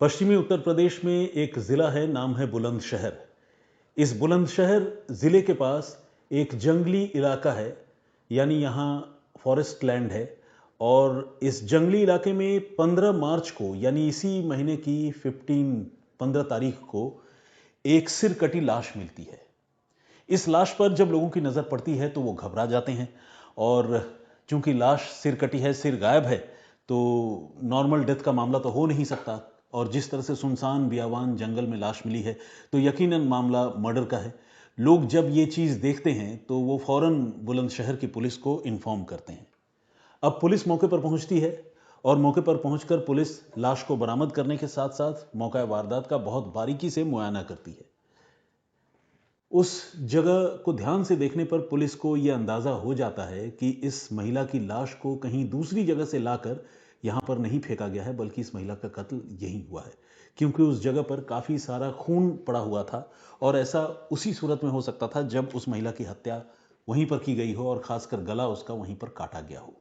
पश्चिमी उत्तर प्रदेश में एक जिला है, नाम है बुलंदशहर। इस बुलंदशहर जिले के पास एक जंगली इलाका है, यानी यहाँ फॉरेस्ट लैंड है। और इस जंगली इलाके में 15 मार्च को, यानी इसी महीने की 15 तारीख को एक सिर कटी लाश मिलती है। इस लाश पर जब लोगों की नजर पड़ती है तो वो घबरा जाते हैं। और चूंकि लाश सिर कटी है, सिर गायब है, तो नॉर्मल डेथ का मामला तो हो नहीं सकता। और जिस तरह से सुनसान बियावान जंगल में लाश मिली है तो यकीनन मामला मर्डर का है। लोग जब ये चीज देखते हैं तो वो फौरन बुलंदशहर की पुलिस को इन्फॉर्म करते हैं। अब पुलिस मौके पर पहुंचती है और मौके पर पहुंचकर पुलिस लाश को बरामद करने के साथ साथ मौका वारदात का बहुत बारीकी से मुआयना करती है। उस जगह को ध्यान से देखने पर पुलिस को यह अंदाजा हो जाता है कि इस महिला की लाश को कहीं दूसरी जगह से लाकर यहां पर नहीं फेंका गया है, बल्कि इस महिला का कत्ल यहीं हुआ है। क्योंकि उस जगह पर काफी सारा खून पड़ा हुआ था और ऐसा उसी सूरत में हो सकता था जब उस महिला की हत्या वहीं पर की गई हो और खासकर गला उसका वहीं पर काटा गया हो।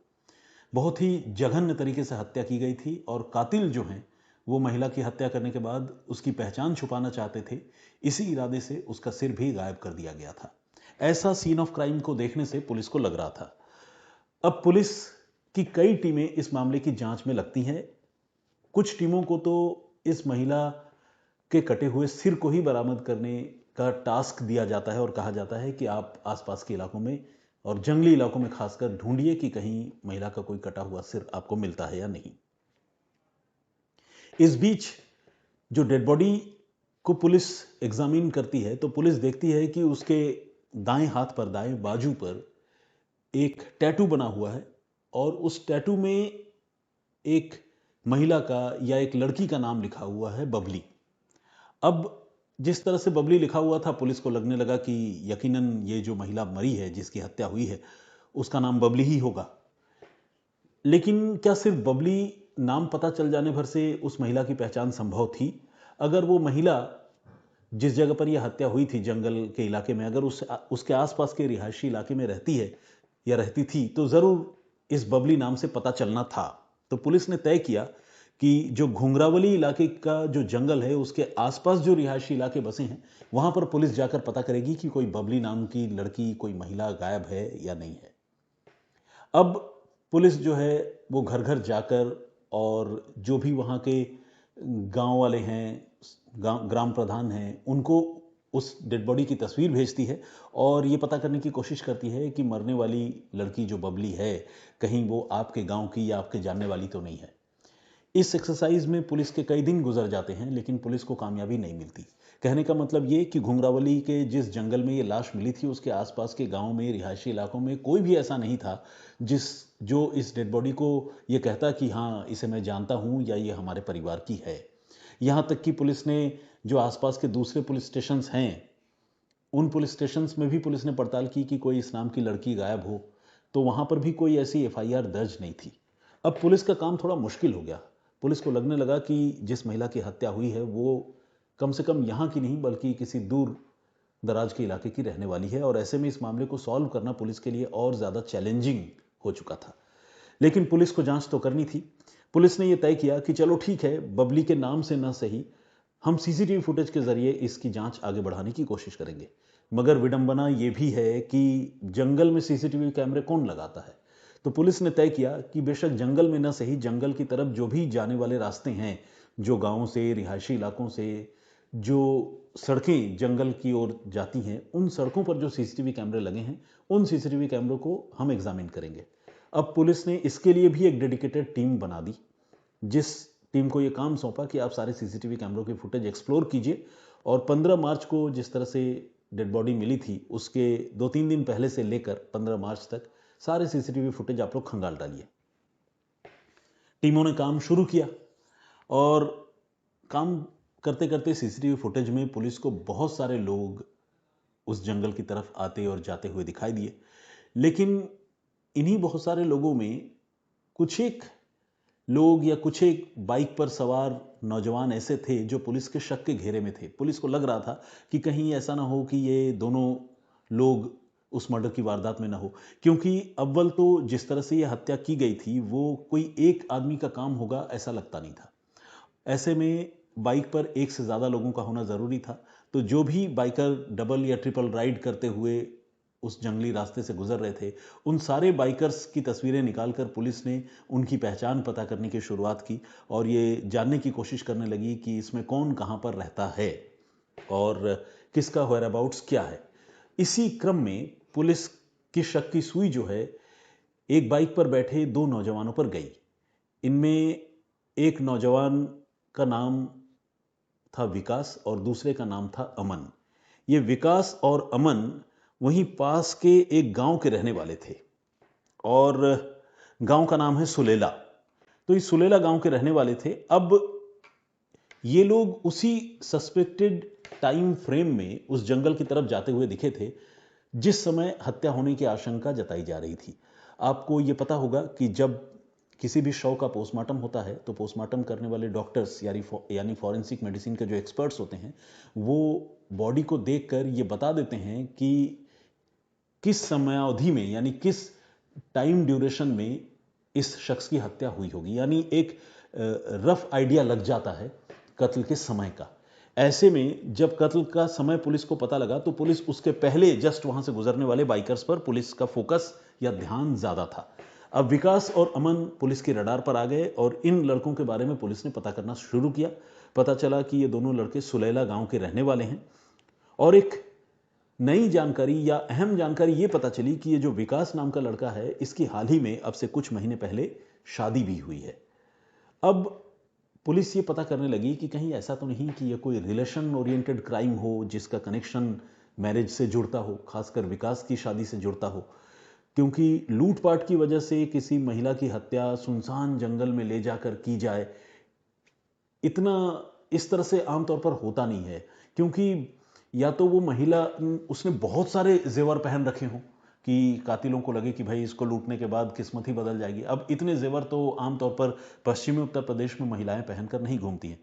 बहुत ही जघन्य तरीके से हत्या की गई थी और कातिल जो हैं वो महिला की हत्या करने के बाद उसकी पहचान छुपाना चाहते थे। इसी इरादे से उसका सिर भी गायब कर दिया गया था। ऐसा सीन ऑफ क्राइम को देखने से पुलिस को लग रहा था। अब पुलिस की कई टीमें इस मामले की जांच में लगती हैं। कुछ टीमों को तो इस महिला के कटे हुए सिर को ही बरामद करने का टास्क दिया जाता है और कहा जाता है कि आप आसपास के इलाकों में और जंगली इलाकों में खासकर ढूंढिए कि कहीं महिला का कोई कटा हुआ सिर आपको मिलता है या नहीं। इस बीच जो डेड बॉडी को पुलिस एग्जामिन करती है तो पुलिस देखती है कि उसके दाएं हाथ पर, दाएं बाजू पर एक टैटू बना हुआ है और उस टैटू में एक महिला का या एक लड़की का नाम लिखा हुआ है, बबली। अब जिस तरह से बबली लिखा हुआ था, पुलिस को लगने लगा कि यकीनन ये जो महिला मरी है, जिसकी हत्या हुई है, उसका नाम बबली ही होगा। लेकिन क्या सिर्फ बबली नाम पता चल जाने भर से उस महिला की पहचान संभव थी? अगर वो महिला जिस जगह पर यह हत्या हुई थी, जंगल के इलाके में, अगर उसके आसपास के रिहायशी इलाके में रहती है या रहती थी तो जरूर इस बबली नाम से पता चलना था। तो पुलिस ने तय किया कि जो घुंघरावली इलाके का जो जंगल है उसके आसपास जो रिहायशी इलाके बसे हैं वहां पर पुलिस जाकर पता करेगी कि कोई बबली नाम की लड़की, कोई महिला गायब है या नहीं है। अब पुलिस जो है वो घर घर जाकर और जो भी वहाँ के गांव वाले हैं, ग्राम प्रधान हैं, उनको उस डेड बॉडी की तस्वीर भेजती है और ये पता करने की कोशिश करती है कि मरने वाली लड़की जो बबली है, कहीं वो आपके गांव की या आपके जानने वाली तो नहीं है। इस एक्सरसाइज में पुलिस के कई दिन गुजर जाते हैं लेकिन पुलिस को कामयाबी नहीं मिलती। कहने का मतलब ये कि घुंघरावली के जिस जंगल में ये लाश मिली थी उसके आसपास के गांव में, रिहायशी इलाकों में कोई भी ऐसा नहीं था जिस जो इस डेड बॉडी को ये कहता कि हाँ, इसे मैं जानता हूं या ये हमारे परिवार की है। यहां तक कि पुलिस ने जो आसपास के दूसरे पुलिस स्टेशन हैं, उन पुलिस स्टेशन में भी पुलिस ने पड़ताल की कि कोई इस नाम की लड़की गायब हो, तो वहां पर भी कोई ऐसी एफआईआर दर्ज नहीं थी। अब पुलिस का काम थोड़ा मुश्किल हो गया। पुलिस को लगने लगा कि जिस महिला की हत्या हुई है वो कम से कम यहाँ की नहीं बल्कि किसी दूर दराज के इलाके की रहने वाली है और ऐसे में इस मामले को सॉल्व करना पुलिस के लिए और ज्यादा चैलेंजिंग हो चुका था। लेकिन पुलिस को जांच तो करनी थी। पुलिस ने यह तय किया कि चलो ठीक है, बबली के नाम से ना सही, हम सीसीटीवी फुटेज के जरिए इसकी जांच आगे बढ़ाने की कोशिश करेंगे। मगर विडंबना यह भी है कि जंगल में सीसीटीवी कैमरे कौन लगाता है। तो पुलिस ने तय किया कि बेशक जंगल में ना सही, जंगल की तरफ जो भी जाने वाले रास्ते हैं, जो गांवों से, रिहायशी इलाकों से जो सड़कें जंगल की ओर जाती हैं, उन सड़कों पर जो सीसीटीवी कैमरे लगे हैं उन सीसीटीवी कैमरों को हम एग्जामिन करेंगे। अब पुलिस ने इसके लिए भी एक डेडिकेटेड टीम बना दी, जिस टीम को यह काम सौंपा कि आप सारे सीसीटीवी कैमरों की फुटेज एक्सप्लोर कीजिए और 15 मार्च को जिस तरह से डेड बॉडी मिली थी उसके 2-3 दिन पहले से लेकर 15 मार्च तक सारे सीसीटीवी फुटेज आप लोग खंगाल डालिए। टीमों ने काम शुरू किया और काम करते करते सीसीटीवी फुटेज में पुलिस को बहुत सारे लोग उस जंगल की तरफ आते और जाते हुए दिखाई दिए। लेकिन इन्हीं बहुत सारे लोगों में कुछ एक लोग या कुछ एक बाइक पर सवार नौजवान ऐसे थे जो पुलिस के शक के घेरे में थे। पुलिस को लग रहा था कि कहीं ऐसा ना हो कि ये दोनों लोग उस मर्डर की वारदात में ना हो, क्योंकि अव्वल तो जिस तरह से यह हत्या की गई थी वो कोई एक आदमी का काम होगा ऐसा लगता नहीं था। ऐसे में बाइक पर एक से ज़्यादा लोगों का होना ज़रूरी था। तो जो भी बाइकर डबल या ट्रिपल राइड करते हुए उस जंगली रास्ते से गुजर रहे थे, उन सारे बाइकर्स की तस्वीरें निकालकर पुलिस ने उनकी पहचान पता करने की शुरुआत की और ये जानने की कोशिश करने लगी कि इसमें कौन कहाँ पर रहता है और किसका वेयर अबाउट्स क्या है। इसी क्रम में पुलिस की शक की सुई जो है एक बाइक पर बैठे दो नौजवानों पर गई। इनमें एक नौजवान का नाम था विकास और दूसरे का नाम था अमन। ये विकास और अमन वहीं पास के एक गांव के रहने वाले थे और गांव का नाम है सुलेला। तो इस सुलेला गांव के रहने वाले थे। अब ये लोग उसी सस्पेक्टेड टाइम फ्रेम में उस जंगल की तरफ जाते हुए दिखे थे जिस समय हत्या होने की आशंका जताई जा रही थी। आपको ये पता होगा कि जब किसी भी शव का पोस्टमार्टम होता है तो पोस्टमार्टम करने वाले डॉक्टर्स यानी फॉरेंसिक मेडिसिन के जो एक्सपर्ट्स होते हैं वो बॉडी को देखकर ये बता देते हैं कि किस समयावधि में यानी किस टाइम ड्यूरेशन में इस शख्स की हत्या हुई होगी। यानी एक रफ आइडिया लग जाता है कत्ल के समय का। ऐसे में जब कत्ल का समय पुलिस को पता लगा तो पुलिस उसके पहले जस्ट वहां से गुजरने वाले बाइकर्स पर पुलिस का फोकस या ध्यान ज्यादा था। अब विकास और अमन पुलिस के रडार पर आ गए और इन लड़कों के बारे में पुलिस ने पता करना शुरू किया। पता चला कि ये दोनों लड़के सुलैला गांव के रहने वाले हैं और एक नई जानकारी या अहम जानकारी ये पता चली कि ये जो विकास नाम का लड़का है इसकी हाल ही में अब से कुछ महीने पहले शादी भी हुई है। अब पुलिस ये पता करने लगी कि कहीं ऐसा तो नहीं कि ये कोई रिलेशन ओरिएंटेड क्राइम हो जिसका कनेक्शन मैरिज से जुड़ता हो, खासकर विकास की शादी से जुड़ता हो, क्योंकि लूटपाट की वजह से किसी महिला की हत्या सुनसान जंगल में ले जाकर की जाए, इतना इस तरह से आमतौर पर होता नहीं है। क्योंकि या तो वो महिला उसने बहुत सारे जेवर पहन रखे हों कि कातिलों को लगे कि भाई इसको लूटने के बाद किस्मत ही बदल जाएगी। अब इतने जेवर तो आमतौर पर पश्चिमी उत्तर प्रदेश में महिलाएं पहनकर नहीं घूमती हैं।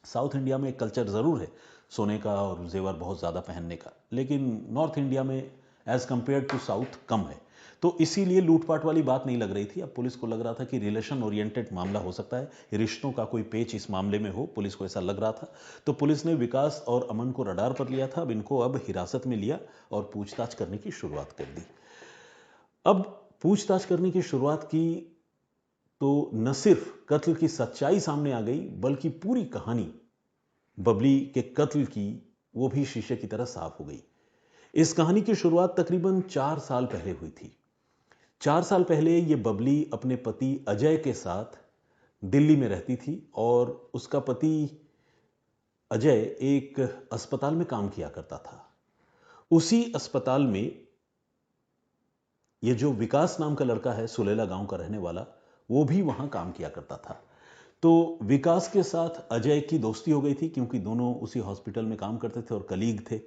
साउथ इंडिया में एक कल्चर ज़रूर है सोने का और जेवर बहुत ज़्यादा पहनने का, लेकिन नॉर्थ इंडिया में एज़ कंपेयर टू साउथ कम है। तो इसीलिए लूटपाट वाली बात नहीं लग रही थी। अब पुलिस को लग रहा था कि रिलेशन ओरिएंटेड मामला हो सकता है, रिश्तों का कोई पेच इस मामले में हो, पुलिस को ऐसा लग रहा था। तो पुलिस ने विकास और अमन को रडार पर लिया था। अब इनको अब हिरासत में लिया और पूछताछ करने की शुरुआत कर दी। अब पूछताछ करने की शुरुआत की तो न सिर्फ कत्ल की सच्चाई सामने आ गई बल्कि पूरी कहानी बबली के कत्ल की वो भी शीशे की तरह साफ हो गई। इस कहानी की शुरुआत तकरीबन 4 साल पहले हुई थी। 4 साल पहले ये बबली अपने पति अजय के साथ दिल्ली में रहती थी और उसका पति अजय एक अस्पताल में काम किया करता था। उसी अस्पताल में ये जो विकास नाम का लड़का है, सुलेला गांव का रहने वाला, वो भी वहां काम किया करता था। तो विकास के साथ अजय की दोस्ती हो गई थी क्योंकि दोनों उसी हॉस्पिटल में काम करते थे और कलीग थे।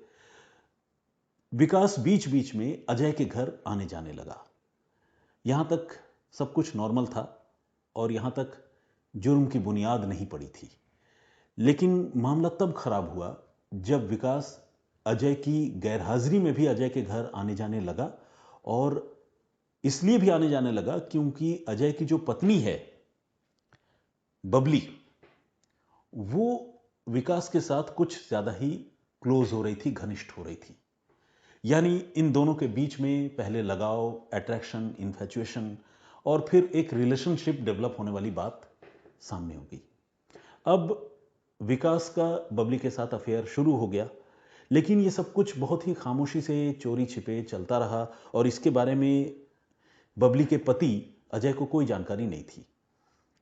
विकास बीच बीच में अजय के घर आने जाने लगा। यहां तक सब कुछ नॉर्मल था और यहां तक जुर्म की बुनियाद नहीं पड़ी थी। लेकिन मामला तब खराब हुआ जब विकास अजय की गैरहाजिरी में भी अजय के घर आने जाने लगा और इसलिए भी आने जाने लगा क्योंकि अजय की जो पत्नी है बबली, वो विकास के साथ कुछ ज्यादा ही क्लोज हो रही थी, घनिष्ठ हो रही थी। यानी इन दोनों के बीच में पहले लगाव, अट्रैक्शन, इन्फैचुएशन और फिर एक रिलेशनशिप डेवलप होने वाली बात सामने हो गई। अब विकास का बबली के साथ अफेयर शुरू हो गया, लेकिन ये सब कुछ बहुत ही खामोशी से चोरी छिपे चलता रहा और इसके बारे में बबली के पति अजय को कोई जानकारी नहीं थी।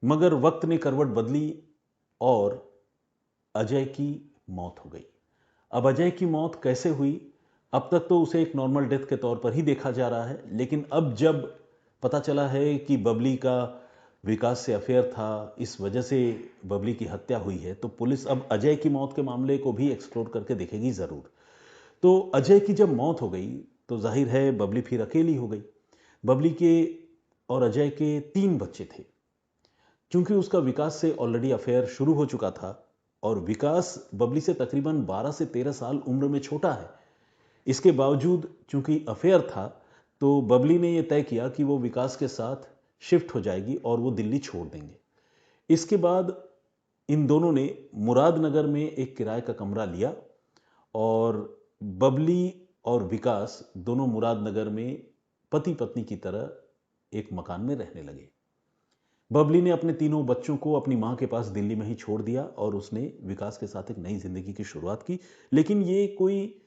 मगर वक्त ने करवट बदली और अजय की मौत हो गई। अब अजय की मौत कैसे हुई? अब तक तो उसे एक नॉर्मल डेथ के तौर पर ही देखा जा रहा है, लेकिन अब जब पता चला है कि बबली का विकास से अफेयर था, इस वजह से बबली की हत्या हुई है, तो पुलिस अब अजय की मौत के मामले को भी एक्सप्लोर करके देखेगी जरूर। तो अजय की जब मौत हो गई तो जाहिर है बबली फिर अकेली हो गई। बबली के और अजय के 3 बच्चे थे। क्योंकि उसका विकास से ऑलरेडी अफेयर शुरू हो चुका था और विकास बबली से तकरीबन 12 से 13 साल उम्र में छोटा है, इसके बावजूद चूंकि अफेयर था तो बबली ने यह तय किया कि वो विकास के साथ शिफ्ट हो जाएगी और वो दिल्ली छोड़ देंगे। इसके बाद इन दोनों ने मुरादनगर में एक किराए का कमरा लिया और बबली और विकास दोनों मुरादनगर में पति पत्नी की तरह एक मकान में रहने लगे। बबली ने अपने तीनों बच्चों को अपनी मां के पास दिल्ली में ही छोड़ दिया और उसने विकास के साथ एक नई जिंदगी की शुरुआत की। लेकिन ये कोई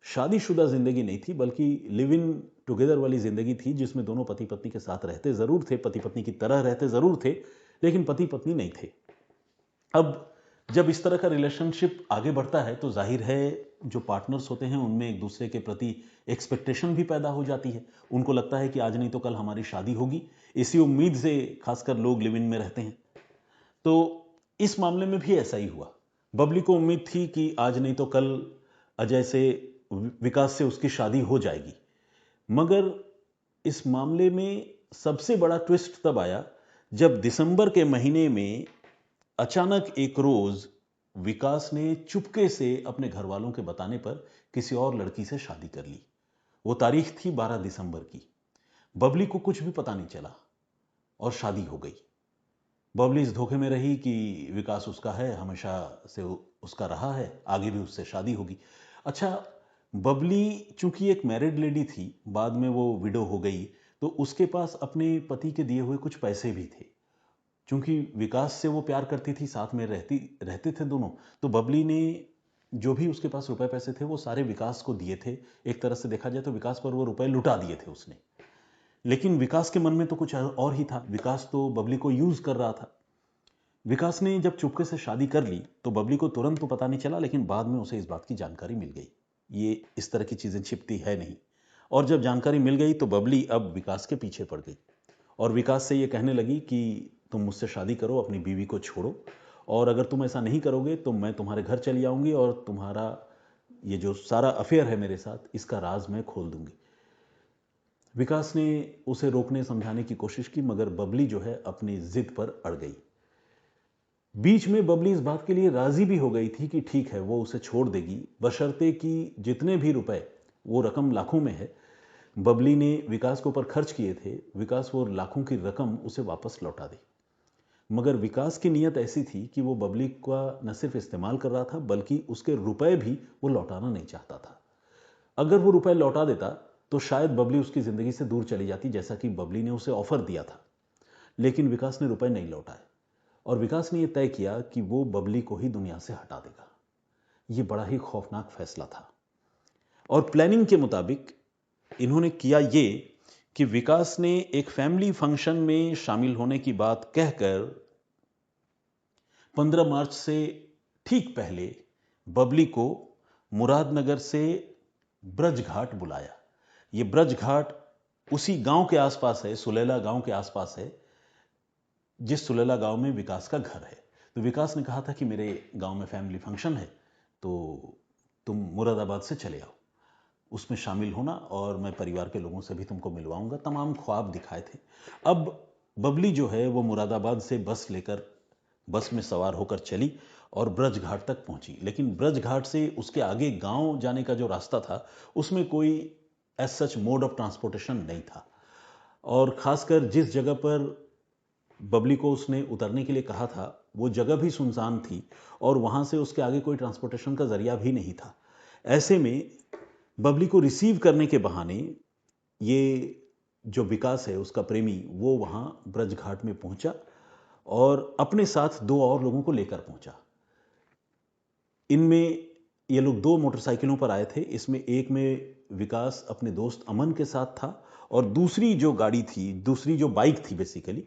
शादीशुदा जिंदगी नहीं थी, बल्कि लिव इन टुगेदर वाली जिंदगी थी, जिसमें दोनों पति पत्नी के साथ रहते जरूर थे, पति पत्नी की तरह रहते जरूर थे, लेकिन पति पत्नी नहीं थे। अब जब इस तरह का रिलेशनशिप आगे बढ़ता है तो जाहिर है जो पार्टनर्स होते हैं उनमें एक दूसरे के प्रति एक्सपेक्टेशन भी पैदा हो जाती है। उनको लगता है कि आज नहीं तो कल हमारी शादी होगी, इसी उम्मीद से खासकर लोग लिव इन में रहते हैं। तो इस मामले में भी ऐसा ही हुआ। बबली को उम्मीद थी कि आज नहीं तो कल अजय से, विकास से उसकी शादी हो जाएगी। मगर इस मामले में सबसे बड़ा ट्विस्ट तब आया जब दिसंबर के महीने में अचानक एक रोज विकास ने चुपके से अपने घर वालों के बताने पर किसी और लड़की से शादी कर ली। वो तारीख थी 12 दिसंबर की। बबली को कुछ भी पता नहीं चला और शादी हो गई। बबली इस धोखे में रही कि विकास उसका है, हमेशा से उसका रहा है, आगे भी उससे शादी होगी। अच्छा, बबली चूंकि एक मैरिड लेडी थी, बाद में वो विडो हो गई, तो उसके पास अपने पति के दिए हुए कुछ पैसे भी थे। चूंकि विकास से वो प्यार करती थी, साथ में रहते थे दोनों, तो बबली ने जो भी उसके पास रुपए पैसे थे वो सारे विकास को दिए थे। एक तरह से देखा जाए तो विकास पर वो रुपए लुटा दिए थे उसने। लेकिन विकास के मन में तो कुछ और ही था। विकास तो बबली को यूज कर रहा था। विकास ने जब चुपके से शादी कर ली तो बबली को तुरंत तो पता नहीं चला, लेकिन बाद में उसे इस बात की जानकारी मिल गई। ये इस तरह की चीजें छिपती है नहीं। और जब जानकारी मिल गई तो बबली अब विकास के पीछे पड़ गई और विकास से ये कहने लगी कि तुम मुझसे शादी करो, अपनी बीवी को छोड़ो, और अगर तुम ऐसा नहीं करोगे तो मैं तुम्हारे घर चली आऊंगी और तुम्हारा ये जो सारा अफेयर है मेरे साथ, इसका राज मैं खोल दूंगी। विकास ने उसे रोकने समझाने की कोशिश की, मगर बबली जो है अपनी जिद पर अड़ गई। बीच में बबली इस बात के लिए राजी भी हो गई थी कि ठीक है, वो उसे छोड़ देगी, बशर्ते कि जितने भी रुपए, वो रकम लाखों में है, बबली ने विकास के ऊपर खर्च किए थे, विकास वो लाखों की रकम उसे वापस लौटा दे। मगर विकास की नीयत ऐसी थी कि वो बबली का न सिर्फ इस्तेमाल कर रहा था, बल्कि उसके रुपए भी वो लौटाना नहीं चाहता था। अगर वो रुपए लौटा देता तो शायद बबली उसकी जिंदगी से दूर चली जाती, जैसा कि बबली ने उसे ऑफर दिया था। लेकिन विकास ने रुपए नहीं लौटाए और विकास ने यह तय किया कि वो बबली को ही दुनिया से हटा देगा। यह बड़ा ही खौफनाक फैसला था। और प्लानिंग के मुताबिक इन्होंने किया ये कि विकास ने एक फैमिली फंक्शन में शामिल होने की बात कहकर 15 मार्च से ठीक पहले बबली को मुरादनगर से ब्रजघाट बुलाया। यह ब्रजघाट उसी गांव के आसपास है, सुलेला गांव के आसपास है, जिस सुलेला गांव में विकास का घर है। तो विकास ने कहा था कि मेरे गांव में फैमिली फंक्शन है, तो तुम मुरादाबाद से चले आओ, उसमें शामिल होना और मैं परिवार के लोगों से भी तुमको मिलवाऊंगा। तमाम ख्वाब दिखाए थे। अब बबली जो है वो मुरादाबाद से बस में सवार होकर चली और ब्रज घाट तक पहुंची। लेकिन ब्रज घाट से उसके आगे गांव जाने का जो रास्ता था, उसमें कोई as such mode of transportation नहीं था। और खासकर जिस जगह पर बबली को उसने उतरने के लिए कहा था, वो जगह भी सुनसान थी और वहां से उसके आगे कोई ट्रांसपोर्टेशन का जरिया भी नहीं था। ऐसे में बबली को रिसीव करने के बहाने ये जो विकास है उसका प्रेमी, वो वहां ब्रज घाट में पहुंचा और अपने साथ 2 और लोगों को लेकर पहुंचा। इनमें ये लोग 2 मोटरसाइकिलों पर आए थे। इसमें एक में विकास अपने दोस्त अमन के साथ था और दूसरी जो गाड़ी थी, दूसरी जो बाइक थी बेसिकली,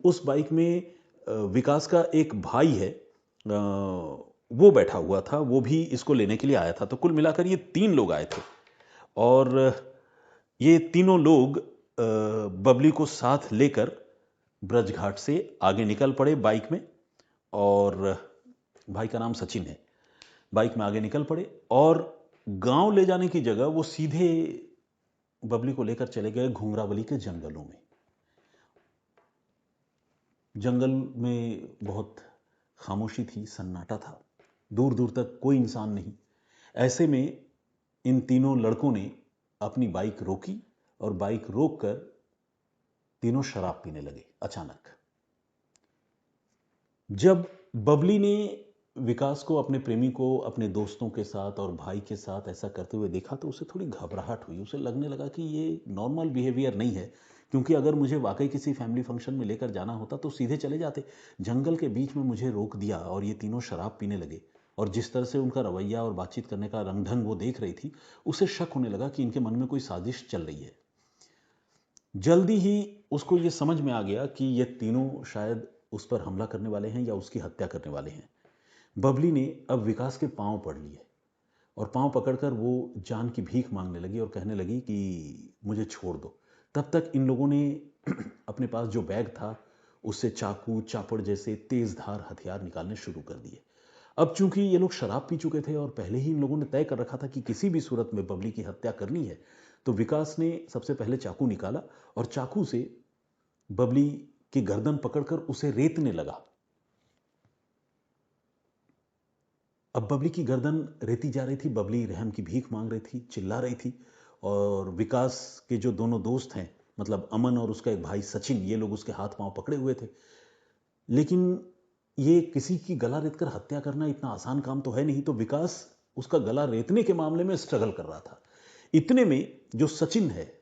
उस बाइक में विकास का एक भाई है, वो बैठा हुआ था, वो भी इसको लेने के लिए आया था। तो कुल मिलाकर ये 3 लोग आए थे और ये तीनों लोग बबली को साथ लेकर ब्रजघाट से आगे निकल पड़े बाइक में। और भाई का नाम सचिन है। बाइक में आगे निकल पड़े और गांव ले जाने की जगह वो सीधे बबली को लेकर चले गए घुंघरावली के जंगलों में। जंगल में बहुत खामोशी थी, सन्नाटा था, दूर दूर तक कोई इंसान नहीं। ऐसे में इन तीनों लड़कों ने अपनी बाइक रोकी और बाइक रोककर तीनों शराब पीने लगे। अचानक जब बबली ने विकास को, अपने प्रेमी को, अपने दोस्तों के साथ और भाई के साथ ऐसा करते हुए देखा तो उसे थोड़ी घबराहट हुई। उसे लगने लगा कि ये नॉर्मल बिहेवियर नहीं है, क्योंकि अगर मुझे वाकई किसी फैमिली फंक्शन में लेकर जाना होता तो सीधे चले जाते। जंगल के बीच में मुझे रोक दिया और ये तीनों शराब पीने लगे। और जिस तरह से उनका रवैया और बातचीत करने का रंग ढंग वो देख रही थी, उसे शक होने लगा कि इनके मन में कोई साजिश चल रही है। जल्दी ही उसको ये समझ में आ गया कि ये तीनों शायद उस पर हमला करने वाले हैं या उसकी हत्या करने वाले हैं। बबली ने अब विकास के पांव पकड़ लिए और पांव पकड़कर वो जान की भीख मांगने लगी और कहने लगी कि मुझे छोड़ दो। तब तक इन लोगों ने अपने पास जो बैग था उससे चाकू, चापड़ जैसे तेज धार हथियार निकालने शुरू कर दिए। अब चूंकि ये लोग शराब पी चुके थे और पहले ही इन लोगों ने तय कर रखा था कि किसी भी सूरत में बबली की हत्या करनी है, तो विकास ने सबसे पहले चाकू निकाला और चाकू से बबली की गर्दन पकड़कर उसे रेतने लगा। अब बबली की गर्दन रेती जा रही थी, बबली रहम की भीख मांग रही थी, चिल्ला रही थी। और विकास के जो दोनों दोस्त हैं, मतलब अमन और उसका एक भाई सचिन, ये लोग उसके हाथ पांव पकड़े हुए थे। लेकिन ये किसी की गला रेतकर हत्या करना इतना आसान काम तो है नहीं, तो विकास उसका गला रेतने के मामले में स्ट्रगल कर रहा था। इतने में जो सचिन है,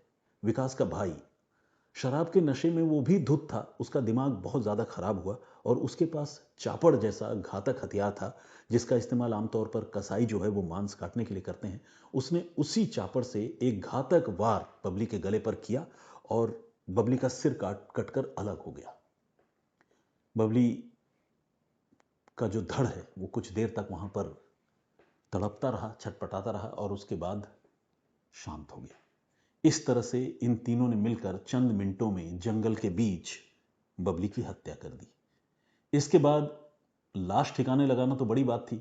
विकास का भाई, शराब के नशे में वो भी धुत था, उसका दिमाग बहुत ज़्यादा खराब हुआ और उसके पास चापड़ जैसा घातक हथियार था जिसका इस्तेमाल आमतौर पर कसाई जो है वो मांस काटने के लिए करते हैं। उसने उसी चापड़ से एक घातक वार बबली के गले पर किया और बबली का सिर कटकर अलग हो गया। बबली का जो धड़ है वो कुछ देर तक वहां पर तड़पता रहा, छटपटाता रहा और उसके बाद शांत हो गया। इस तरह से इन तीनों ने मिलकर चंद मिनटों में जंगल के बीच बबली की हत्या कर दी। इसके बाद लाश ठिकाने लगाना तो बड़ी बात थी।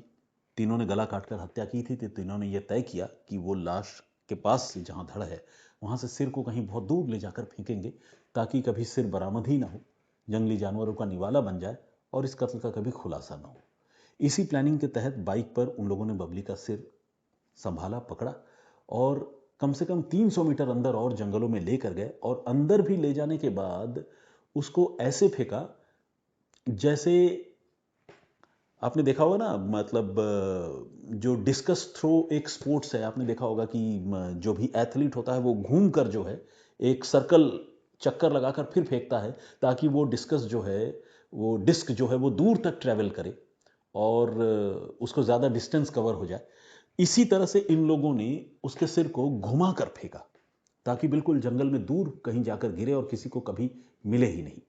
तीनों ने गला काटकर हत्या की थी, तो तीनों ने यह तय किया कि वो लाश के पास से जहां धड़ है वहां से सिर को कहीं बहुत दूर ले जाकर फेंकेंगे ताकि कभी सिर बरामद ही ना हो, जंगली जानवरों का निवाला बन जाए और इस कत्ल का कभी खुलासा ना हो। इसी प्लानिंग के तहत बाइक पर उन लोगों ने बबली का सिर संभाला, पकड़ा और कम से कम 300 मीटर अंदर और जंगलों में लेकर गए और अंदर भी ले जाने के बाद उसको ऐसे फेंका जैसे आपने देखा होगा ना, मतलब जो डिस्कस थ्रो एक स्पोर्ट्स है, आपने देखा होगा कि जो भी एथलीट होता है वो घूम कर जो है एक सर्कल चक्कर लगाकर फिर फेंकता है ताकि वो डिस्कस जो है, वो डिस्क जो है वो दूर तक ट्रेवल करे और उसको ज़्यादा डिस्टेंस कवर हो जाए। इसी तरह से इन लोगों ने उसके सिर को घुमा कर फेंका ताकि बिल्कुल जंगल में दूर कहीं जाकर गिरे और किसी को कभी मिले ही नहीं।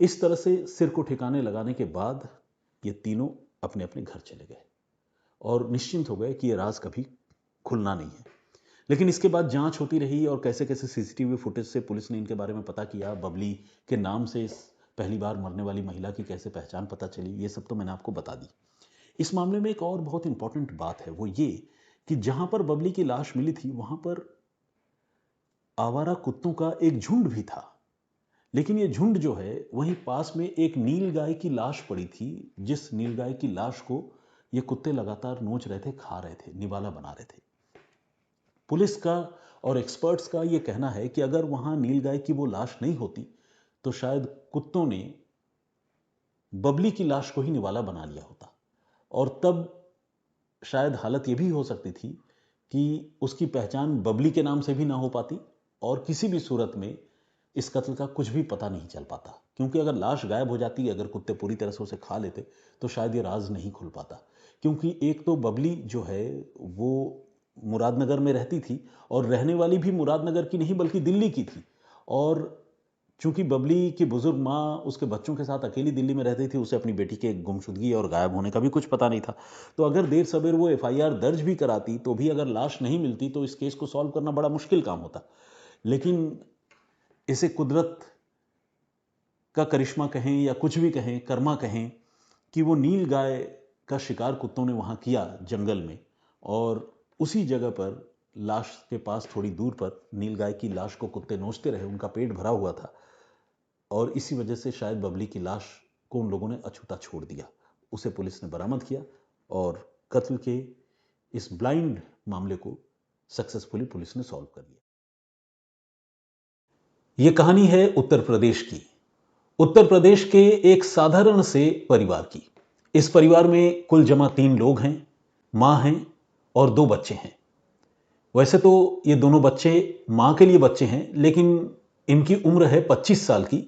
इस तरह से सिर को ठिकाने लगाने के बाद ये तीनों अपने अपने घर चले गए और निश्चिंत हो गए कि ये राज कभी खुलना नहीं है। लेकिन इसके बाद जांच होती रही और कैसे कैसे सीसीटीवी फुटेज से पुलिस ने इनके बारे में पता किया, बबली के नाम से इस पहली बार मरने वाली महिला की कैसे पहचान पता चली, ये सब तो मैंने आपको बता दी। इस मामले में एक और बहुत इंपॉर्टेंट बात है, वो ये कि जहां पर बबली की लाश मिली थी वहां पर आवारा कुत्तों का एक झुंड भी था। लेकिन ये झुंड जो है वहीं पास में एक नीलगाय की लाश पड़ी थी, जिस नीलगाय की लाश को ये कुत्ते लगातार नोच रहे थे, खा रहे थे, निवाला बना रहे थे। पुलिस का और एक्सपर्ट्स का ये कहना है कि अगर वहां नीलगाय की वो लाश नहीं होती तो शायद कुत्तों ने बबली की लाश को ही निवाला बना लिया होता और तब शायद हालत ये भी हो सकती थी कि उसकी पहचान बबली के नाम से भी ना हो पाती और किसी भी सूरत में इस कत्ल का कुछ भी पता नहीं चल पाता, क्योंकि अगर लाश गायब हो जाती, अगर कुत्ते पूरी तरह से उसे खा लेते तो शायद ये राज नहीं खुल पाता। क्योंकि एक तो बबली जो है वो मुरादनगर में रहती थी और रहने वाली भी मुरादनगर की नहीं बल्कि दिल्ली की थी। और चूंकि बबली की बुजुर्ग माँ उसके बच्चों के साथ अकेली दिल्ली में रहती थी, उसे अपनी बेटी के गुमशुदगी और गायब होने का भी कुछ पता नहीं था। तो अगर देर सवेर वो एफआईआर दर्ज भी कराती तो भी अगर लाश नहीं मिलती तो इस केस को सॉल्व करना बड़ा मुश्किल काम होता। लेकिन इसे कुदरत का करिश्मा कहें या कुछ भी कहें, कर्मा कहें, कि वो नील गाय का शिकार कुत्तों ने वहां किया जंगल में और उसी जगह पर लाश के पास थोड़ी दूर पर नील गाय की लाश को कुत्ते नोचते रहे, उनका पेट भरा हुआ था और इसी वजह से शायद बबली की लाश को उन लोगों ने अछूता छोड़ दिया। उसे पुलिस ने बरामद किया और कत्ल के इस ब्लाइंड मामले को सक्सेसफुली पुलिस ने सॉल्व कर लिया। यह कहानी है उत्तर प्रदेश की उत्तर प्रदेश के एक साधारण से परिवार की। इस परिवार में कुल जमा 3 लोग हैं, मां हैं और 2 बच्चे हैं। वैसे तो ये दोनों बच्चे मां के लिए बच्चे हैं, लेकिन इनकी उम्र है 25 साल की,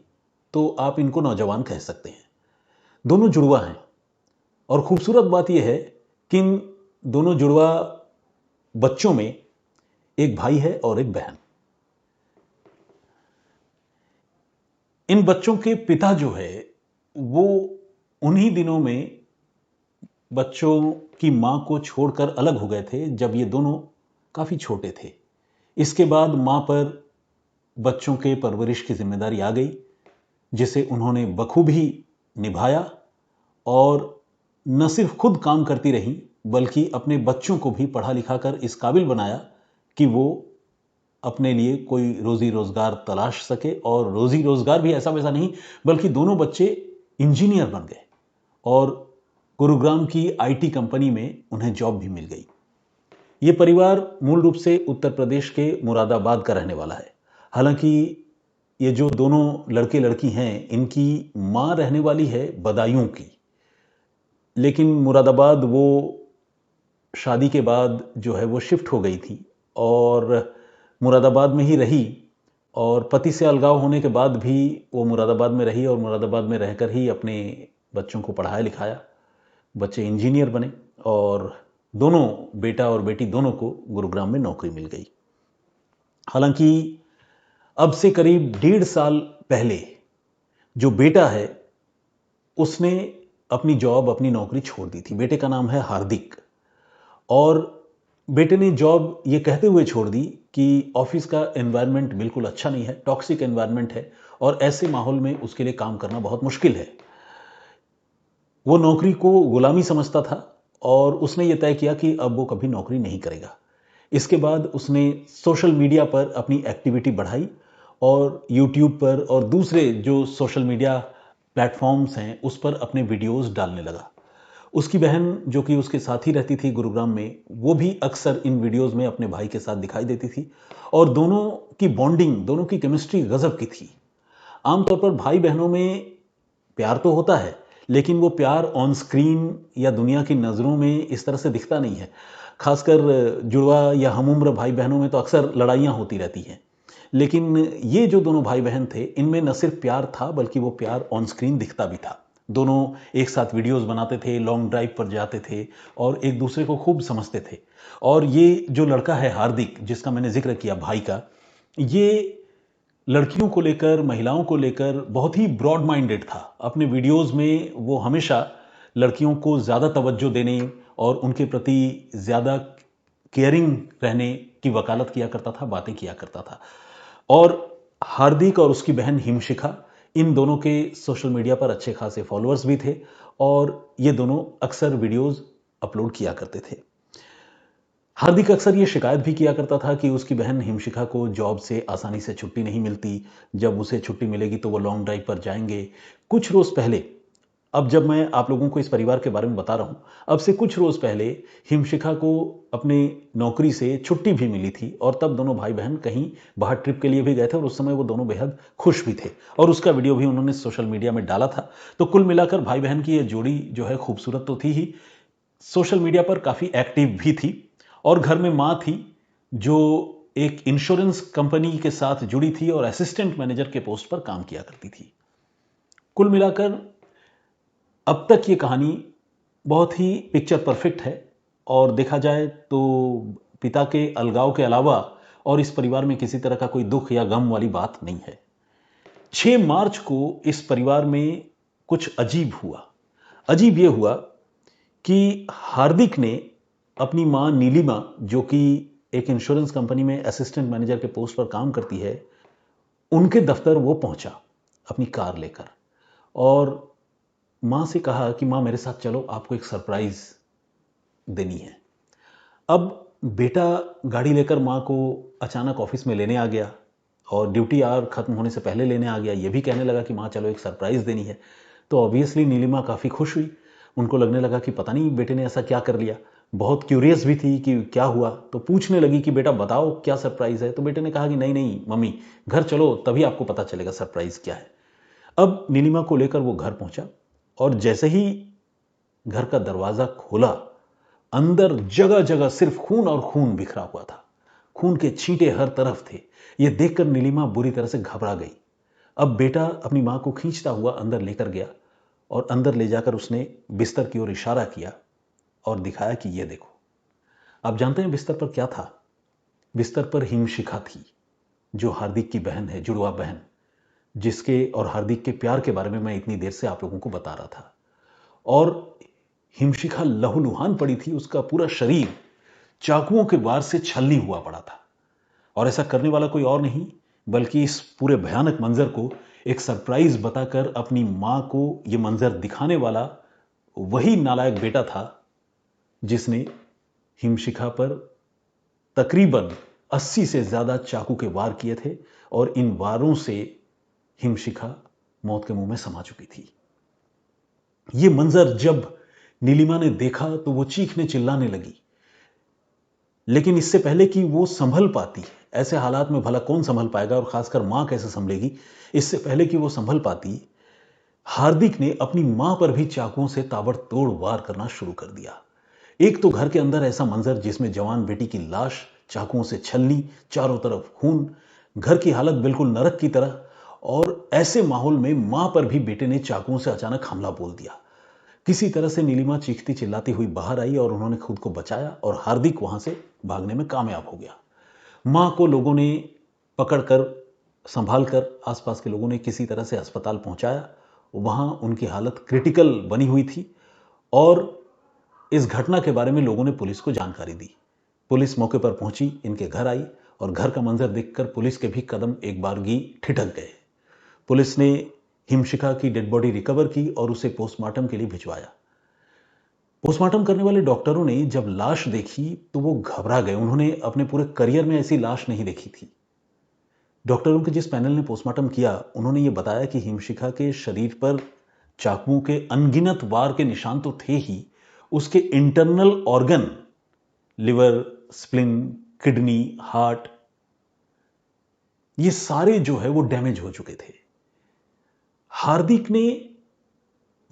तो आप इनको नौजवान कह सकते हैं। दोनों जुड़वा हैं और खूबसूरत बात यह है कि इन दोनों जुड़वा बच्चों में एक भाई है और एक बहन। इन बच्चों के पिता जो है वो उन्हीं दिनों में बच्चों की मां को छोड़कर अलग हो गए थे, जब ये दोनों काफी छोटे थे। इसके बाद मां पर बच्चों के परवरिश की जिम्मेदारी आ गई, जिसे उन्होंने बखूबी निभाया और न सिर्फ खुद काम करती रही, बल्कि अपने बच्चों को भी पढ़ा लिखा कर इस काबिल बनाया कि वो अपने लिए कोई रोजी रोजगार तलाश सके। और रोजी रोजगार भी ऐसा वैसा नहीं, बल्कि दोनों बच्चे इंजीनियर बन गए और गुरुग्राम की आईटी कंपनी में उन्हें जॉब भी मिल गई। ये परिवार मूल रूप से उत्तर प्रदेश के मुरादाबाद का रहने वाला है। हालांकि ये जो दोनों लड़के लड़की हैं, इनकी मां रहने वाली है बदायूं की, लेकिन मुरादाबाद वो शादी के बाद जो है वो शिफ्ट हो गई थी और मुरादाबाद में ही रही। और पति से अलगाव होने के बाद भी वो मुरादाबाद में रही और मुरादाबाद में रहकर ही अपने बच्चों को पढ़ाया लिखाया। बच्चे इंजीनियर बने और दोनों, बेटा और बेटी दोनों को गुरुग्राम में नौकरी मिल गई। हालांकि अब से करीब 1.5 साल पहले जो बेटा है उसने अपनी जॉब, अपनी नौकरी छोड़ दी थी। बेटे का नाम है हार्दिक और बेटे ने जॉब ये कहते हुए छोड़ दी कि ऑफिस का एनवायरनमेंट बिल्कुल अच्छा नहीं है, टॉक्सिक एनवायरनमेंट है और ऐसे माहौल में उसके लिए काम करना बहुत मुश्किल है। वो नौकरी को गुलामी समझता था और उसने ये तय किया कि अब वो कभी नौकरी नहीं करेगा। इसके बाद उसने सोशल मीडिया पर अपनी एक्टिविटी बढ़ाई और यूट्यूब पर और दूसरे जो सोशल मीडिया प्लेटफॉर्म्स हैं उस पर अपने वीडियोस डालने लगा। उसकी बहन जो कि उसके साथ ही रहती थी गुरुग्राम में, वो भी अक्सर इन वीडियोस में अपने भाई के साथ दिखाई देती थी और दोनों की बॉन्डिंग, दोनों की केमिस्ट्री गजब की थी। आमतौर पर भाई बहनों में प्यार तो होता है, लेकिन वो प्यार ऑन स्क्रीन या दुनिया की नज़रों में इस तरह से दिखता नहीं है। खासकर जुड़वा या हम उम्र भाई बहनों में तो अक्सर लड़ाइयाँ होती रहती हैं। लेकिन ये जो दोनों भाई बहन थे, इनमें न सिर्फ प्यार था बल्कि वो प्यार ऑन स्क्रीन दिखता भी था। दोनों एक साथ वीडियोस बनाते थे, लॉन्ग ड्राइव पर जाते थे और एक दूसरे को खूब समझते थे। और ये जो लड़का है हार्दिक, जिसका मैंने जिक्र किया भाई का, ये लड़कियों को लेकर, महिलाओं को लेकर बहुत ही ब्रॉड माइंडेड था। अपने वीडियोस में वो हमेशा लड़कियों को ज़्यादा तवज्जो देने और उनके प्रति ज़्यादा केयरिंग रहने की वकालत किया करता था, बातें किया करता था। और हार्दिक और उसकी बहन हिमशिखा, इन दोनों के सोशल मीडिया पर अच्छे खासे फॉलोअर्स भी थे और ये दोनों अक्सर वीडियोस अपलोड किया करते थे। हार्दिक अक्सर ये शिकायत भी किया करता था कि उसकी बहन हिमशिखा को जॉब से आसानी से छुट्टी नहीं मिलती। जब उसे छुट्टी मिलेगी तो वो लॉन्ग ड्राइव पर जाएंगे। कुछ रोज पहले, अब जब मैं आप लोगों को इस परिवार के बारे में बता रहा हूं, अब से कुछ रोज पहले हिमशिखा को अपनी नौकरी से छुट्टी भी मिली थी और तब दोनों भाई बहन कहीं बाहर ट्रिप के लिए भी गए थे और उस समय वो दोनों बेहद खुश भी थे और उसका वीडियो भी उन्होंने सोशल मीडिया में डाला था। तो कुल मिलाकर भाई बहन की ये जोड़ी जो है खूबसूरत तो थी ही, सोशल मीडिया पर काफी एक्टिव भी थी। और घर में मां थी जो एक इंश्योरेंस कंपनी के साथ जुड़ी थी और असिस्टेंट मैनेजर के पोस्ट पर काम किया करती थी। कुल मिलाकर अब तक ये कहानी बहुत ही पिक्चर परफेक्ट है और देखा जाए तो पिता के अलगाव के अलावा और इस परिवार में किसी तरह का कोई दुख या गम वाली बात नहीं है। 6 मार्च को इस परिवार में कुछ अजीब हुआ। अजीब यह हुआ कि हार्दिक ने अपनी मां नीलिमा, जो कि एक इंश्योरेंस कंपनी में असिस्टेंट मैनेजर के पोस्ट पर काम करती है, उनके दफ्तर वो पहुंचा अपनी कार लेकर और मां से कहा कि मां मेरे साथ चलो, आपको एक सरप्राइज देनी है। अब बेटा गाड़ी लेकर मां को अचानक ऑफिस में लेने आ गया और ड्यूटी आवर खत्म होने से पहले लेने आ गया। ये भी कहने लगा कि मां चलो एक सरप्राइज देनी है। तो ऑब्वियसली नीलिमा काफी खुश हुई। उनको लगने लगा कि पता नहीं बेटे ने ऐसा क्या कर लिया। बहुत क्यूरियस भी थी कि क्या हुआ, तो पूछने लगी कि बेटा बताओ क्या सरप्राइज है। तो बेटे ने कहा कि नहीं नहीं मम्मी, घर चलो तभी आपको पता चलेगा सरप्राइज क्या है। अब नीलिमा को लेकर वो घर पहुंचा और जैसे ही घर का दरवाजा खोला, अंदर जगह जगह सिर्फ खून और खून बिखरा हुआ था। खून के छींटे हर तरफ थे। यह देखकर नीलिमा बुरी तरह से घबरा गई। अब बेटा अपनी मां को खींचता हुआ अंदर लेकर गया और अंदर ले जाकर उसने बिस्तर की ओर इशारा किया और दिखाया कि यह देखो। आप जानते हैं बिस्तर पर क्या था? बिस्तर पर हिमशिखा थी, जो हार्दिक की बहन है, जुड़वा बहन, जिसके और हार्दिक के प्यार के बारे में मैं इतनी देर से आप लोगों को बता रहा था। और हिमशिखा लहूलुहान पड़ी थी, उसका पूरा शरीर चाकुओं के वार से छलनी हुआ पड़ा था। और ऐसा करने वाला कोई और नहीं बल्कि इस पूरे भयानक मंजर को एक सरप्राइज बताकर अपनी मां को यह मंजर दिखाने वाला वही नालायक बेटा था जिसने हिमशिखा पर तकरीबन 80 से ज्यादा चाकू के वार किए थे और इन वारों से हिमशिखा मौत के मुंह में समा चुकी थी। यह मंजर जब नीलिमा ने देखा तो वो चीखने चिल्लाने लगी, लेकिन इससे पहले कि वो संभल पाती, ऐसे हालात में भला कौन संभल पाएगा और खासकर मां कैसे संभलेगी, इससे पहले कि वो संभल पाती, हार्दिक ने अपनी मां पर भी चाकुओं से ताबड़तोड़ वार करना शुरू कर दिया। एक तो घर के अंदर ऐसा मंजर जिसमें जवान बेटी की लाश, चाकुओं से छलनी, चारों तरफ खून, घर की हालत बिल्कुल नरक की तरह, और ऐसे माहौल में मां पर भी बेटे ने चाकुओं से अचानक हमला बोल दिया। किसी तरह से नीलिमा चीखती चिल्लाती हुई बाहर आई और उन्होंने खुद को बचाया और हार्दिक वहां से भागने में कामयाब हो गया। मां को लोगों ने पकड़कर, संभाल कर आसपास के लोगों ने किसी तरह से अस्पताल पहुंचाया। वहां उनकी हालत क्रिटिकल बनी हुई थी और इस घटना के बारे में लोगों ने पुलिस को जानकारी दी। पुलिस मौके पर पहुंची, इनके घर आई और घर का मंजर देखकर पुलिस के भी कदम एक बारगी ठिठक गए। पुलिस ने हिमशिखा की डेड बॉडी रिकवर की और उसे पोस्टमार्टम के लिए भिजवाया। पोस्टमार्टम करने वाले डॉक्टरों ने जब लाश देखी तो वो घबरा गए। उन्होंने अपने पूरे करियर में ऐसी लाश नहीं देखी थी। डॉक्टरों के जिस पैनल ने पोस्टमार्टम किया, उन्होंने ये बताया कि हिमशिखा के शरीर पर चाकुओं के अनगिनत वार के निशान तो थे ही, उसके internal organ, liver, spleen, kidney, heart, ये सारे जो है वो डैमेज हो चुके थे। हार्दिक ने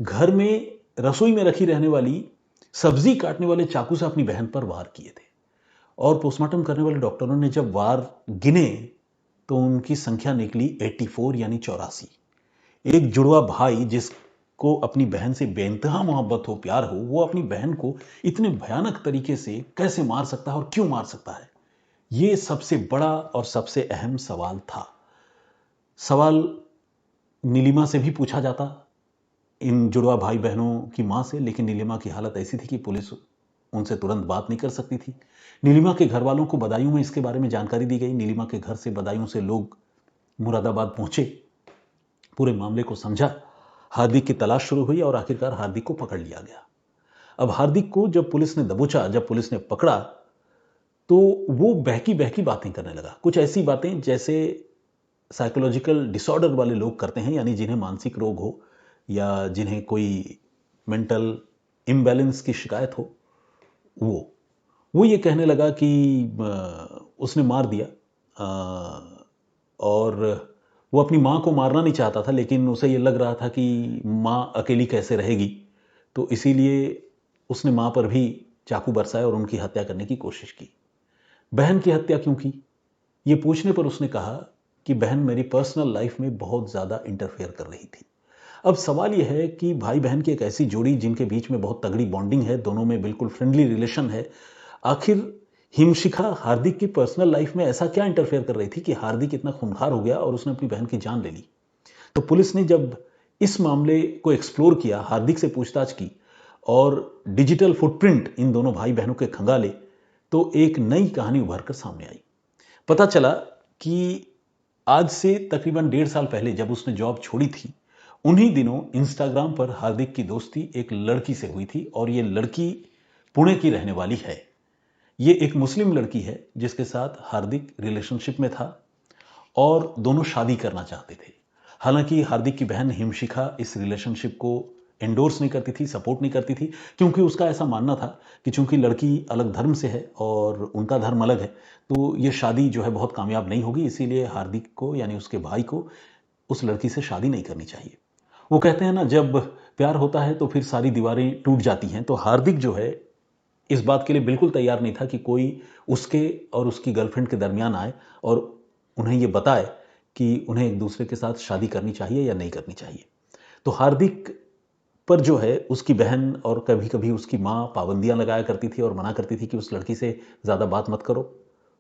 घर में रसोई में रखी रहने वाली सब्जी काटने वाले चाकू से अपनी बहन पर वार किए थे और पोस्टमार्टम करने वाले डॉक्टरों ने जब वार गिने तो उनकी संख्या निकली 84 यानी 84। एक जुड़वा भाई जिसको अपनी बहन से बेइंतहा मोहब्बत हो, प्यार हो, वो अपनी बहन को इतने भयानक तरीके से कैसे मार सकता है और क्यों मार सकता है? ये सबसे बड़ा और सबसे अहम सवाल था। सवाल नीलिमा से भी पूछा जाता, इन जुड़वा भाई बहनों की मां से, लेकिन नीलिमा की हालत ऐसी थी कि पुलिस उनसे तुरंत बात नहीं कर सकती थी। नीलिमा के घर वालों को बदायूं में इसके बारे में जानकारी दी गई। नीलिमा के घर से, बदायूं से लोग मुरादाबाद पहुंचे, पूरे मामले को समझा। हार्दिक की तलाश शुरू हुई और आखिरकार हार्दिक को पकड़ लिया गया। अब हार्दिक को जब पुलिस ने दबोचा, जब पुलिस ने पकड़ा, तो वो बहकी बहकी बातें करने लगा। कुछ ऐसी बातें जैसे साइकोलॉजिकल डिसऑर्डर वाले लोग करते हैं, यानी जिन्हें मानसिक रोग हो या जिन्हें कोई मेंटल इम्बैलेंस की शिकायत हो। वो ये कहने लगा कि उसने मार दिया और वो अपनी माँ को मारना नहीं चाहता था, लेकिन उसे ये लग रहा था कि माँ अकेली कैसे रहेगी, तो इसीलिए उसने माँ पर भी चाकू बरसाया और उनकी हत्या करने की कोशिश की। बहन की हत्या क्यों की, ये पूछने पर उसने कहा कि बहन मेरी पर्सनल लाइफ में बहुत ज़्यादा इंटरफेयर कर रही थी। अब सवाल यह है कि भाई बहन की एक ऐसी जोड़ी जिनके बीच में बहुत तगड़ी बॉन्डिंग है, दोनों में बिल्कुल फ्रेंडली रिलेशन है, आखिर हिमशिखा हार्दिक की पर्सनल लाइफ में ऐसा क्या इंटरफेयर कर रही थी कि हार्दिक इतना खूंखार हो गया और उसने अपनी बहन की जान ले ली? तो पुलिस ने जब इस मामले को एक्सप्लोर किया, हार्दिक से पूछताछ की और डिजिटल फुटप्रिंट इन दोनों भाई बहनों के खंगाले, तो एक नई कहानी उभर कर सामने आई। पता चला कि आज से तकरीबन 1.5 साल पहले जब उसने जॉब छोड़ी थी, उन्हीं दिनों इंस्टाग्राम पर हार्दिक की दोस्ती एक लड़की से हुई थी और ये लड़की पुणे की रहने वाली है। ये एक मुस्लिम लड़की है जिसके साथ हार्दिक रिलेशनशिप में था और दोनों शादी करना चाहते थे। हालांकि हार्दिक की बहन हिमशिखा इस रिलेशनशिप को एंडोर्स नहीं करती थी, सपोर्ट नहीं करती थी, क्योंकि उसका ऐसा मानना था कि चूंकि लड़की अलग धर्म से है और उनका धर्म अलग है, तो ये शादी जो है बहुत कामयाब नहीं होगी। इसीलिए हार्दिक को, यानी उसके भाई को, उस लड़की से शादी नहीं करनी चाहिए। वो कहते हैं ना, जब प्यार होता है तो फिर सारी दीवारें टूट जाती हैं। तो हार्दिक जो है इस बात के लिए बिल्कुल तैयार नहीं था कि कोई उसके और उसकी गर्लफ्रेंड के दरमियान आए और उन्हें ये बताए कि उन्हें एक दूसरे के साथ शादी करनी चाहिए या नहीं करनी चाहिए। तो हार्दिक पर जो है उसकी बहन और कभी कभी उसकी माँ पाबंदियां लगाया करती थी और मना करती थी कि उस लड़की से ज़्यादा बात मत करो,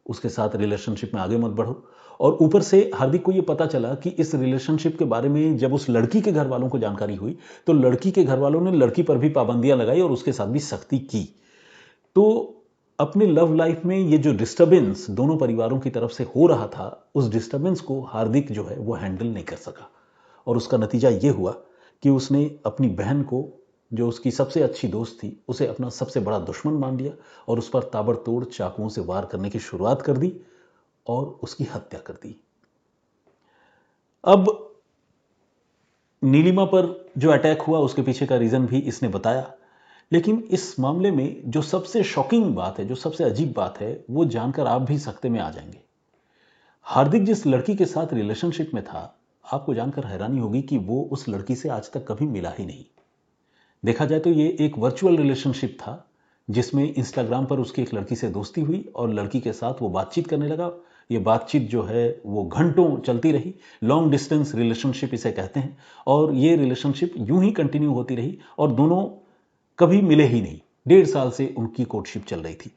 उसके साथ रिलेशनशिप में आगे मत बढ़ो। और ऊपर से हार्दिक को ये पता चला कि इस रिलेशनशिप के बारे में जब उस लड़की के घर वालों को जानकारी हुई तो लड़की के घर वालों ने लड़की पर भी पाबंदियां लगाई और उसके साथ भी सख्ती की। तो अपने लव लाइफ में ये जो डिस्टरबेंस दोनों परिवारों की तरफ से हो रहा था, उस डिस्टरबेंस को हार्दिक जो है वो हैंडल नहीं कर सका और उसका नतीजा ये हुआ कि उसने अपनी बहन को, जो उसकी सबसे अच्छी दोस्त थी, उसे अपना सबसे बड़ा दुश्मन मान लिया और उस पर ताबड़तोड़ चाकुओं से वार करने की शुरुआत कर दी और उसकी हत्या कर दी। अब नीलिमा पर जो अटैक हुआ उसके पीछे का रीजन भी इसने बताया, लेकिन इस मामले में जो सबसे शॉकिंग बात है, जो सबसे अजीब बात है, वो जानकर आप भी सकते में आ जाएंगे। हार्दिक जिस लड़की के साथ रिलेशनशिप में था, आपको जानकर हैरानी होगी कि वो उस लड़की से आज तक कभी मिला ही नहीं। देखा जाए तो ये एक वर्चुअल रिलेशनशिप था जिसमें इंस्टाग्राम पर उसकी एक लड़की से दोस्ती हुई और लड़की के साथ वो बातचीत करने लगा। ये बातचीत जो है वो घंटों चलती रही, लॉन्ग डिस्टेंस रिलेशनशिप इसे कहते हैं। और ये रिलेशनशिप यूं ही कंटिन्यू होती रही और दोनों कभी मिले ही नहीं। 1.5 साल से उनकी कोर्टशिप चल रही थी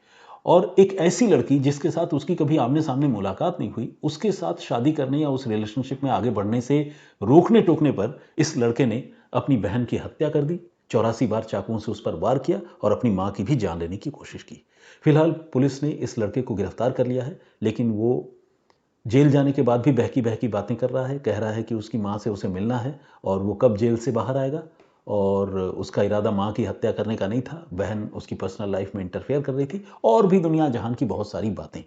और एक ऐसी लड़की जिसके साथ उसकी कभी आमने सामने मुलाकात नहीं हुई, उसके साथ शादी करने या उस रिलेशनशिप में आगे बढ़ने से रोकने टोकने पर इस लड़के ने अपनी बहन की हत्या कर दी, 84 बार चाकुओं से उस पर वार किया और अपनी मां की भी जान लेने की कोशिश की। फिलहाल पुलिस ने इस लड़के को गिरफ्तार कर लिया है, लेकिन वो जेल जाने के बाद भी बहकी बहकी बातें कर रहा है, कह रहा है कि उसकी मां से उसे मिलना है और वो कब जेल से बाहर आएगा। और उसका इरादा मां की हत्या करने का नहीं था, बहन उसकी पर्सनल लाइफ में इंटरफेयर कर रही थी और भी दुनिया जहान की बहुत सारी बातें।